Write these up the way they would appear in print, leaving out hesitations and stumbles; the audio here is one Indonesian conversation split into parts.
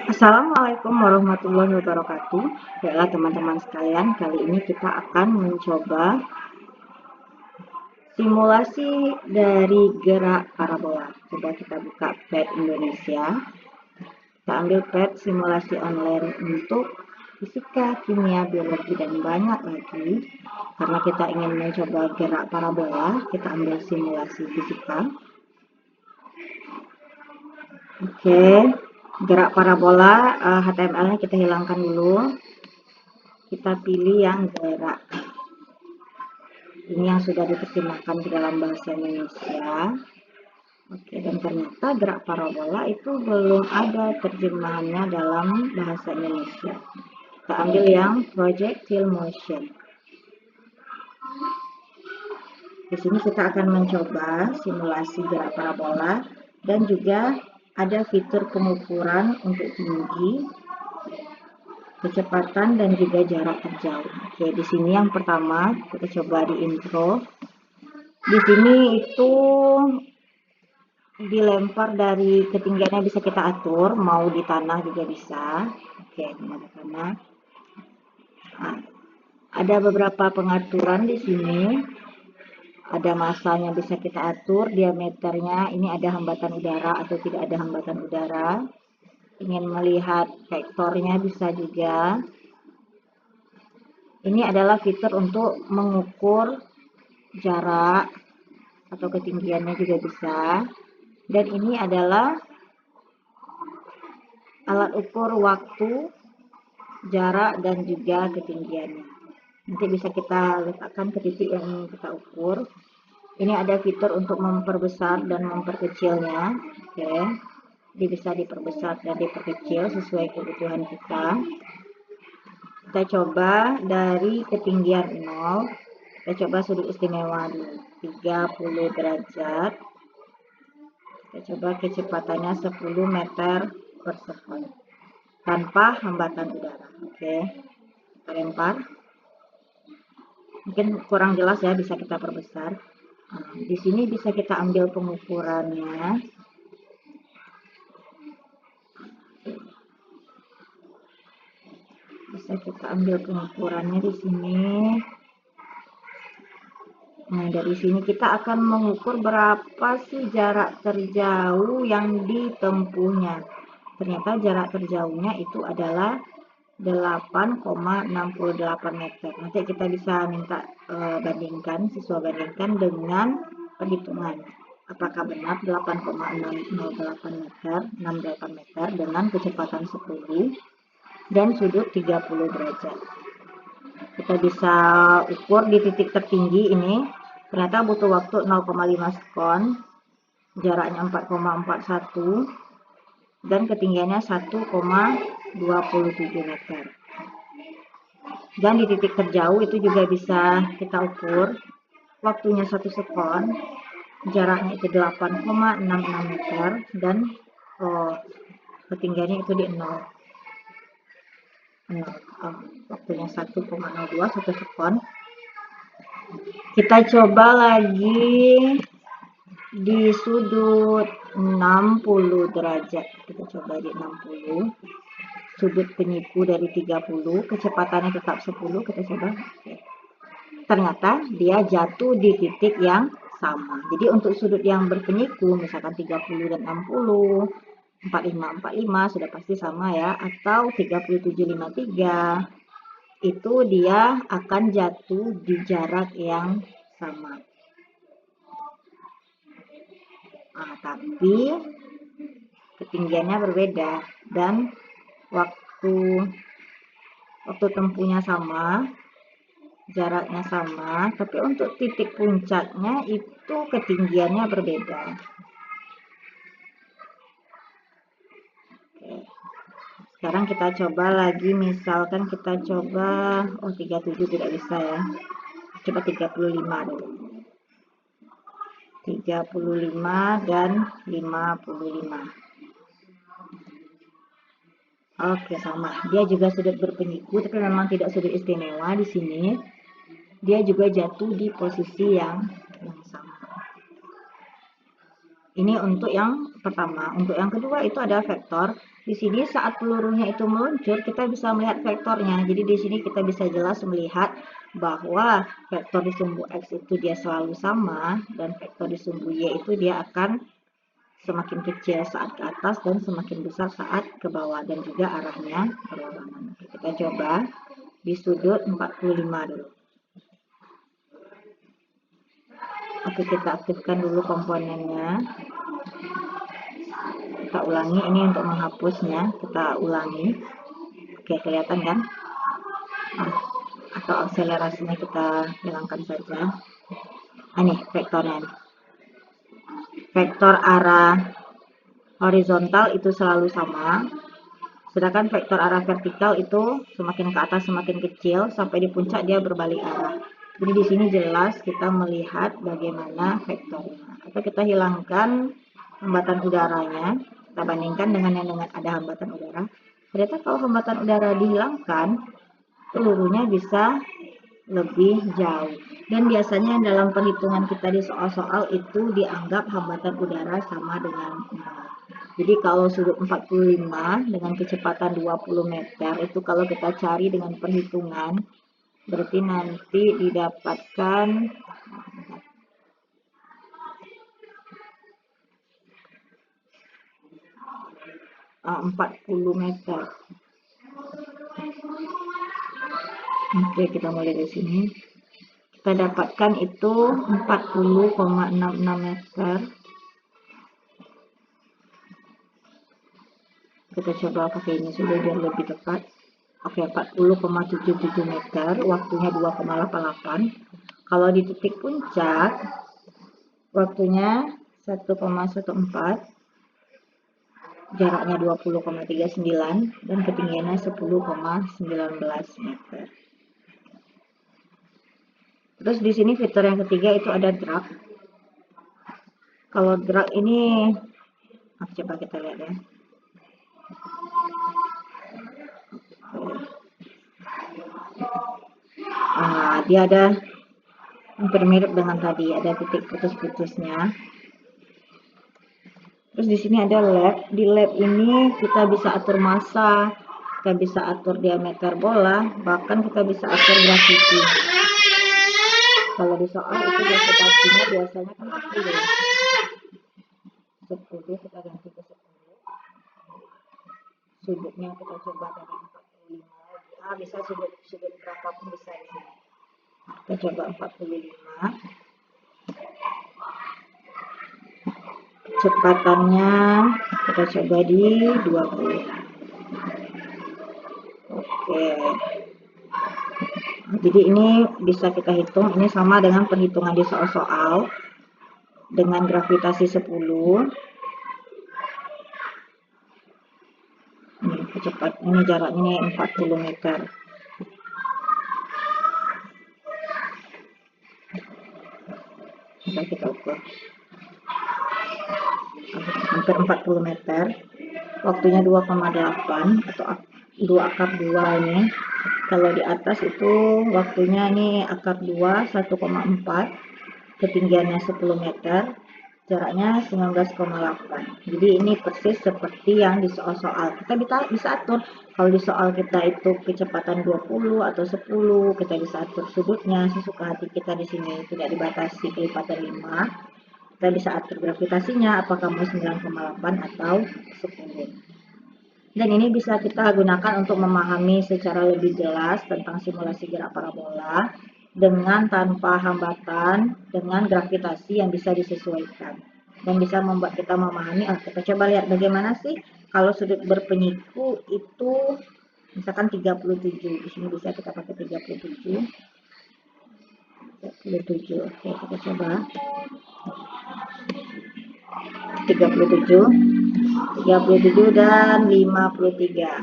Assalamualaikum warahmatullahi wabarakatuh. Baiklah teman-teman sekalian, kali ini kita akan mencoba simulasi dari gerak parabola. Coba kita buka pad Indonesia. Kita ambil pad simulasi online untuk fisika, kimia, biologi, dan banyak lagi. Karena kita ingin mencoba gerak parabola, kita ambil simulasi fisika. Oke, gerak parabola HTML-nya kita hilangkan dulu. Kita pilih yang gerak. Ini yang sudah diterjemahkan ke dalam bahasa Indonesia. Oke, dan ternyata gerak parabola itu belum ada terjemahannya dalam bahasa Indonesia. Kita ambil yang projectile motion. Di sini kita akan mencoba simulasi gerak parabola dan juga ada fitur pengukuran untuk tinggi, kecepatan, dan juga jarak terjauh. Oke, di sini yang pertama kita coba di intro. Di sini itu dilempar dari ketinggiannya bisa kita atur, mau di tanah juga bisa. Oke, mau di tanah. Nah, ada beberapa pengaturan di sini. Ada masanya bisa kita atur, diameternya ini ada hambatan udara atau tidak ada hambatan udara. Ingin melihat vektornya bisa juga. Ini adalah fitur untuk mengukur jarak atau ketinggiannya juga bisa. Dan ini adalah alat ukur waktu, jarak, dan juga ketinggiannya. Nanti bisa kita letakkan ke titik yang ingin kita ukur. Ini ada fitur untuk memperbesar dan memperkecilnya. Oke. Jadi bisa diperbesar dan diperkecil sesuai kebutuhan kita. Kita coba dari ketinggian 0. Kita coba sudut istimewa di 30 derajat. Kita coba kecepatannya 10 meter per second tanpa hambatan udara. Oke, kita lempar. Mungkin kurang jelas ya, bisa kita perbesar. Nah, di sini bisa kita ambil pengukurannya. Bisa kita ambil pengukurannya di sini. Nah, dari sini kita akan mengukur berapa sih jarak terjauh yang ditempuhnya. Ternyata jarak terjauhnya itu adalah 8,68 meter. Nanti kita bisa minta bandingkan, siswa bandingkan dengan perhitungan. Apakah benar 8,608 meter, 68 meter dengan kecepatan 10 dan sudut 30 derajat. Kita bisa ukur di titik tertinggi ini, ternyata butuh waktu 0,5 sekon, jaraknya 4,41, dan ketinggiannya 1,27 meter. Dan di titik terjauh itu juga bisa kita ukur, waktunya 1 sekon, jaraknya itu 8,66 meter, dan ketinggiannya itu di 0. Waktunya 1,02, 1 sekon. Kita coba lagi di sudut 60 derajat. Kita coba di 60. Sudut penyiku dari 30, kecepatannya tetap 10. Kita coba. Ternyata dia jatuh di titik yang sama. Jadi untuk sudut yang berpenyiku, misalkan 30 dan 60, 45 sudah pasti sama ya, atau 37,53, itu dia akan jatuh di jarak yang sama. Nah, tapi ketinggiannya berbeda dan waktu tempuhnya sama, jaraknya sama, tapi untuk titik puncaknya itu ketinggiannya berbeda. Oke. Sekarang kita coba lagi, misalkan kita coba 37 tidak bisa ya. Coba 35 dulu. 35 dan 55. Oke, sama. Dia juga sudut berpenyiku, tapi memang tidak sudut istimewa di sini. Dia juga jatuh di posisi yang sama. Ini untuk yang pertama. Untuk yang kedua itu ada vektor. Di sini saat pelurunya itu meluncur, kita bisa melihat vektornya. Jadi di sini kita bisa jelas melihat bahwa vektor di sumbu X itu dia selalu sama, dan vektor di sumbu Y itu dia akan semakin kecil saat ke atas dan semakin besar saat ke bawah, dan juga arahnya berlawanan. Kita coba di sudut 45 dulu. Oke, kita aktifkan dulu komponennya. Kita ulangi, ini untuk menghapusnya, kita ulangi. Oke, kelihatan kan? Atau akselerasinya kita hilangkan saja. Ini vektornya. Vektor arah horizontal itu selalu sama, sedangkan vektor arah vertikal itu semakin ke atas semakin kecil, sampai di puncak dia berbalik arah. Jadi di sini jelas kita melihat bagaimana vektornya. Atau kita hilangkan hambatan udaranya, kita bandingkan dengan yang ada hambatan udara. Ternyata kalau hambatan udara dihilangkan, pelurunya bisa lebih jauh. Dan biasanya dalam perhitungan kita di soal-soal itu dianggap hambatan udara sama dengan 0. Jadi kalau sudut 45 dengan kecepatan 20 meter itu kalau kita cari dengan perhitungan, berarti nanti didapatkan 40 meter. Oke, kita mulai dari sini. Kita dapatkan itu 40,66 meter. Kita coba pakai ini sudah biar lebih tepat. Oke, 40,77 meter, waktunya 2,88. Kalau di titik puncak, waktunya 1,14, jaraknya 20,39, dan ketinggiannya 10,19 meter. Terus di sini fitur yang ketiga itu ada drag. Kalau drag ini, coba kita lihat ya. Dia ada hampir mirip dengan tadi, ada titik putus-putusnya. Terus di sini ada lab. Di lab ini kita bisa atur massa, kita bisa atur diameter bola, bahkan kita bisa atur gravity. Kalau di soal itu gravitasinya biasanya kan 10 kita ganti ke 10. Sudutnya kita coba dari 45. Bisa sudut berapapun bisa di sini. Kita coba 45. Kecepatannya kita coba di 20. Oke. Jadi ini bisa kita hitung, ini sama dengan perhitungan di soal-soal dengan gravitasi 10. Ini kecepatan, ini jaraknya 40 meter. Coba kita ukur. Hampir 40 meter. Waktunya 2,8 atau 2 akar 2 ini. Kalau di atas itu waktunya ini akar 2 1,4, ketinggiannya 10 meter, jaraknya 19,8. Jadi ini persis seperti yang di soal-soal. Kita bisa atur. Kalau di soal kita itu kecepatan 20 atau 10, kita bisa atur sudutnya sesuka hati kita. Di sini tidak dibatasi kelipatan 5. Kita bisa atur gravitasinya apakah mau 9,8 atau 10. Dan ini bisa kita gunakan untuk memahami secara lebih jelas tentang simulasi gerak parabola dengan tanpa hambatan, dengan gravitasi yang bisa disesuaikan. Dan bisa membuat kita memahami, kita coba lihat bagaimana sih kalau sudut berpenyiku itu misalkan 37. Di sini bisa kita pakai 37. 37. Oke, kita coba. 37 dan 53.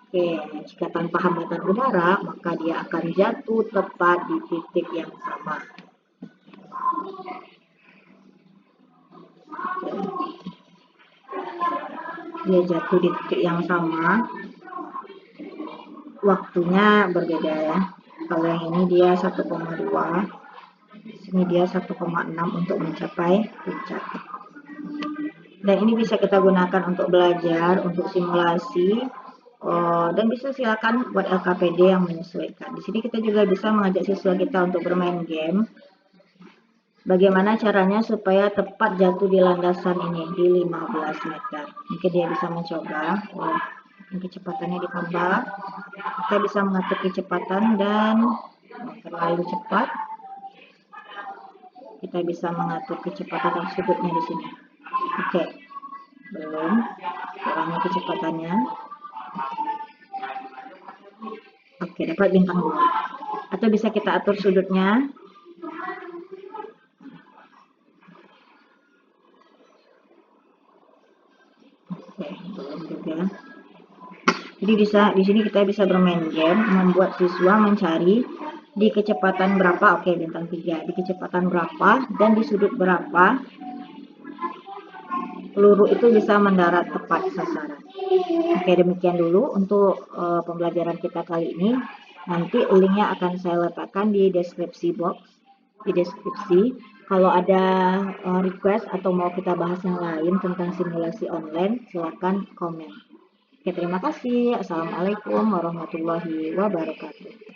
Oke, jika tanpa hambatan udara, maka dia akan jatuh tepat di titik yang sama. Dia jatuh di titik yang sama. Waktunya berbeda ya. Kalau yang ini dia 1,2. sini dia 1,6 untuk mencapai puncak. Dan ini bisa kita gunakan untuk belajar, untuk simulasi, dan bisa silakan buat LKPD yang menyesuaikan. Di sini kita juga bisa mengajak siswa kita untuk bermain game. Bagaimana caranya supaya tepat jatuh di landasan ini di 15 meter. Mungkin dia bisa mencoba. Kecepatannya ditambah. Kita bisa mengatur kecepatan dan terlalu cepat. Kita bisa mengatur kecepatan dan sudutnya di sini. Oke. Belum. Kurangi kecepatannya. Oke, dapat bintang 2. Atau bisa kita atur sudutnya. Oke, belum juga. Jadi di sini kita bisa bermain game, membuat siswa mencari di kecepatan berapa, oke bintang 3, di kecepatan berapa dan di sudut berapa peluru itu bisa mendarat tepat sasaran. Oke, demikian dulu untuk pembelajaran kita kali ini. Nanti linknya akan saya letakkan di deskripsi box, di deskripsi. Kalau ada request atau mau kita bahas yang lain tentang simulasi online, silakan komen. Oke, terima kasih. Assalamualaikum warahmatullahi wabarakatuh.